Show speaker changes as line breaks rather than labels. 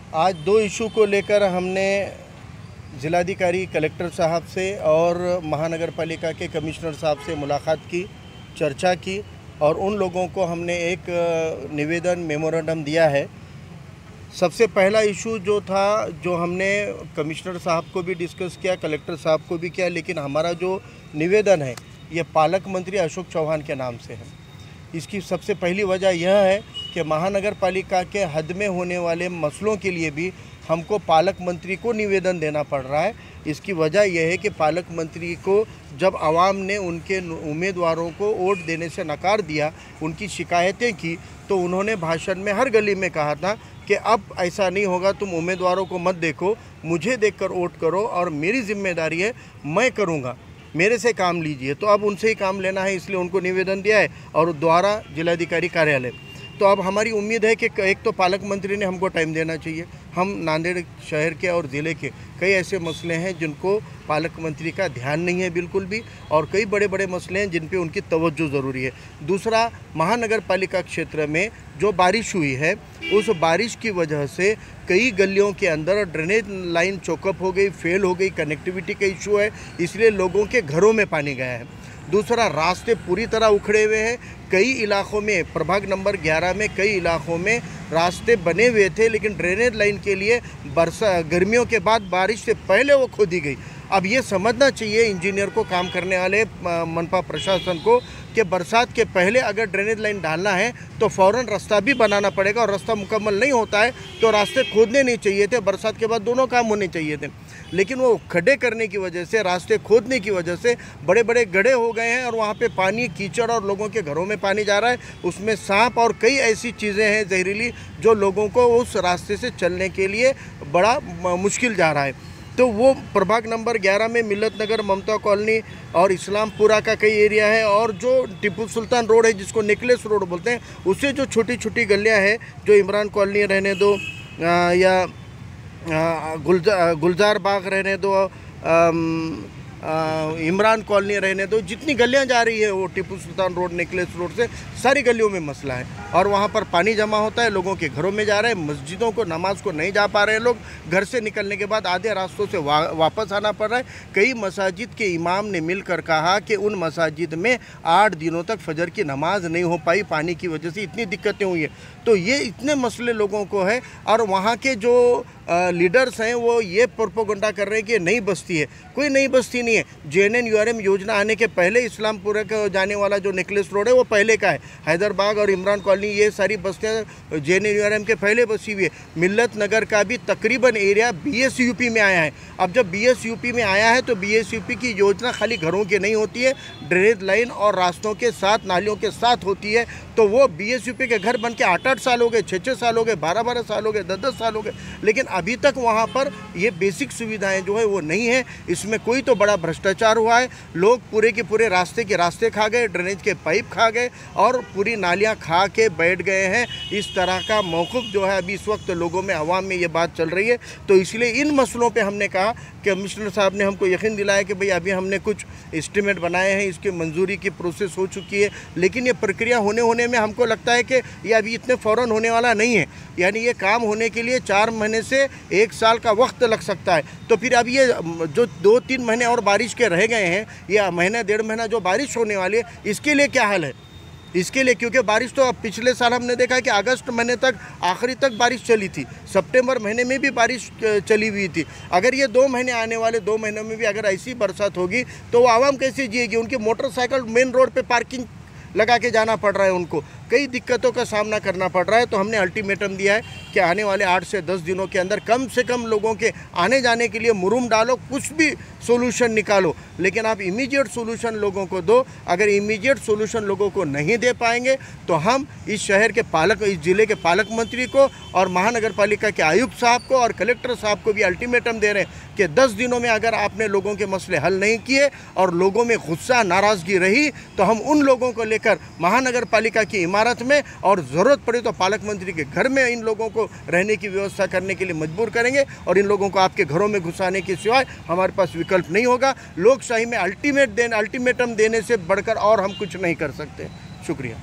आज दो इशू को लेकर हमने ज़िलाधिकारी कलेक्टर साहब से और महानगर पालिका के कमिश्नर साहब से मुलाकात की, चर्चा की और उन लोगों को हमने एक निवेदन मेमोरेंडम दिया है। सबसे पहला इशू जो था, जो हमने कमिश्नर साहब को भी डिस्कस किया, कलेक्टर साहब को भी किया, लेकिन हमारा जो निवेदन है ये पालक मंत्री अशोक चौहान के नाम से है। इसकी सबसे पहली वजह यह है कि महानगर पालिका के हद में होने वाले मसलों के लिए भी हमको पालक मंत्री को निवेदन देना पड़ रहा है। इसकी वजह यह है कि पालक मंत्री को जब आवाम ने उनके उम्मीदवारों को वोट देने से नकार दिया, उनकी शिकायतें की, तो उन्होंने भाषण में हर गली में कहा था कि अब ऐसा नहीं होगा, तुम उम्मीदवारों को मत देखो, मुझे देखकर वोट करो और मेरी जिम्मेदारी है, मैं करूँगा, मेरे से काम लीजिए। तो अब उनसे ही काम लेना है, इसलिए उनको निवेदन दिया है और द्वारा जिलाधिकारी कार्यालय। तो अब हमारी उम्मीद है कि एक तो पालक मंत्री ने हमको टाइम देना चाहिए। हम नांदेड़ शहर के और ज़िले के कई ऐसे मसले हैं जिनको पालक मंत्री का ध्यान नहीं है बिल्कुल भी, और कई बड़े बड़े मसले हैं जिन पे उनकी तवज्जो ज़रूरी है। दूसरा, महानगर पालिका क्षेत्र में जो बारिश हुई है, उस बारिश की वजह से कई गलियों के अंदर ड्रेनेज लाइन चोकअप हो गई, फेल हो गई, कनेक्टिविटी का इशू है, इसलिए लोगों के घरों में पानी गया है। दूसरा, रास्ते पूरी तरह उखड़े हुए हैं। कई इलाकों में, प्रभाग नंबर 11 में कई इलाकों में रास्ते बने हुए थे, लेकिन ड्रेनेज लाइन के लिए गर्मियों के बाद बारिश से पहले वो खोदी गई। अब ये समझना चाहिए इंजीनियर को, काम करने वाले मनपा प्रशासन को, कि बरसात के पहले अगर ड्रेनेज लाइन डालना है तो फ़ौरन रास्ता भी बनाना पड़ेगा, और रास्ता मुकम्मल नहीं होता है तो रास्ते खोदने नहीं चाहिए थे। बरसात के बाद दोनों काम होने चाहिए थे, लेकिन वो खड्डे करने की वजह से, रास्ते खोदने की वजह से बड़े बड़े गड्ढे हो गए हैं और वहाँ पे पानी, कीचड़ और लोगों के घरों में पानी जा रहा है। उसमें सांप और कई ऐसी चीज़ें हैं जहरीली, जो लोगों को उस रास्ते से चलने के लिए बड़ा मुश्किल जा रहा है। तो वो प्रभाग नंबर 11 में मिल्लत नगर, ममता कॉलोनी और इस्लामपुरा का कई एरिया है, और जो टिप्पू सुल्तान रोड है जिसको नेकलेस रोड बोलते हैं, उससे जो छोटी छोटी गलियां हैं, जो इमरान कॉलोनी रहने दो या गुलजार बाग रहने दो, इमरान कॉलोनी रहने दो, जितनी गलियां जा रही है वो टिप्पू सुल्तान रोड, नेकलेस रोड से सारी गलियों में मसला है, और वहाँ पर पानी जमा होता है, लोगों के घरों में जा रहा है। मस्जिदों को, नमाज को नहीं जा पा रहे हैं लोग, घर से निकलने के बाद आधे रास्तों से वापस आना पड़ रहा है। कई मसाजिद के इमाम ने मिलकर कहा कि उन मसाजिद में 8 दिनों तक फजर की नमाज नहीं हो पाई, पानी की वजह से इतनी दिक्कतें हुई है। तो ये इतने मसले लोगों को है, और वहाँ के जो लीडर्स हैं वो ये प्रोपोगंडा कर रहे हैं कि नई बस्ती है। कोई नई बस्ती नहीं है। JNNURM योजना आने के पहले इस्लामपुरा का जाने वाला जो नेकलेस रोड है वो पहले का है। हैदरबाग और इमरान कॉलोनी, ये सारी बस्तियाँ JNNURM के पहले बसी हुई है। मिल्लत नगर का भी तकरीबन एरिया BSUP में आया है। अब जब BSUP में आया है तो BSUP की योजना खाली घरों की नहीं होती है, ड्रेनेज लाइन और रास्तों के साथ, नालियों के साथ होती है। तो वो BSUP के घर बन के 8-8 साल हो गए, 6-6 साल हो गए, 12-12 साल हो गए, 10-10 साल हो गए, लेकिन अभी तक वहाँ पर ये बेसिक सुविधाएं जो है वो नहीं है। इसमें कोई तो बड़ा भ्रष्टाचार हुआ है। लोग पूरे के पूरे रास्ते के रास्ते खा गए, ड्रेनेज के पाइप खा गए और पूरी नालियाँ खा के बैठ गए हैं। इस तरह का मौक़िफ़ जो है अभी इस वक्त लोगों में, आवाम में ये बात चल रही है। तो इसलिए इन मसलों पर हमने कहा, कमिश्नर साहब ने हमको यकीन दिलाया कि भाई अभी हमने कुछ एस्टीमेट बनाए हैं, इसकी मंजूरी की प्रोसेस हो चुकी है, लेकिन ये प्रक्रिया होने में हमको लगता है कि ये अभी इतने फ़ौरन होने वाला नहीं है। यानी ये काम होने के लिए 4 महीने से 1 साल का वक्त लग सकता है। तो फिर अब ये जो 2-3 महीने और बारिश के रह गए हैं, या महीना 1.5 महीना जो बारिश होने वाली है, इसके लिए क्या हाल है? इसके लिए, क्योंकि बारिश तो अब पिछले साल हमने देखा है कि अगस्त महीने तक, आखिरी तक बारिश चली थी, सितंबर महीने में भी बारिश चली हुई थी। अगर ये 2 महीने, आने वाले 2 महीनों में भी अगर ऐसी बरसात होगी तो वो आवाम कैसे जिएगी? उनकी मोटरसाइकिल मेन रोड पे पार्किंग लगा के जाना पड़ रहा है, उनको कई दिक्कतों का सामना करना पड़ रहा है। तो हमने अल्टीमेटम दिया है कि आने वाले 8 से 10 दिनों के अंदर कम से कम लोगों के आने जाने के लिए मुरुम डालो, कुछ भी सोल्यूशन निकालो, लेकिन आप इमीडिएट सोल्यूशन लोगों को दो। अगर इमीडिएट सोल्यूशन लोगों को नहीं दे पाएंगे तो हम इस शहर के पालक, इस ज़िले के पालक मंत्री को और महानगर पालिका के आयुक्त साहब को और कलेक्टर साहब को भी अल्टीमेटम दे रहे हैं कि 10 दिनों में अगर आपने लोगों के मसले हल नहीं किए और लोगों में गुस्सा, नाराज़गी रही, तो हम उन लोगों को लेकर महानगर पालिका की इमारत में, और ज़रूरत पड़े तो पालक मंत्री के घर में इन लोगों को रहने की व्यवस्था करने के लिए मजबूर करेंगे, और इन लोगों को आपके घरों में घुसाने के सिवाय हमारे पास विकल्प नहीं होगा। लोकशाही में अल्टीमेटम देने से बढ़कर और हम कुछ नहीं कर सकते। शुक्रिया।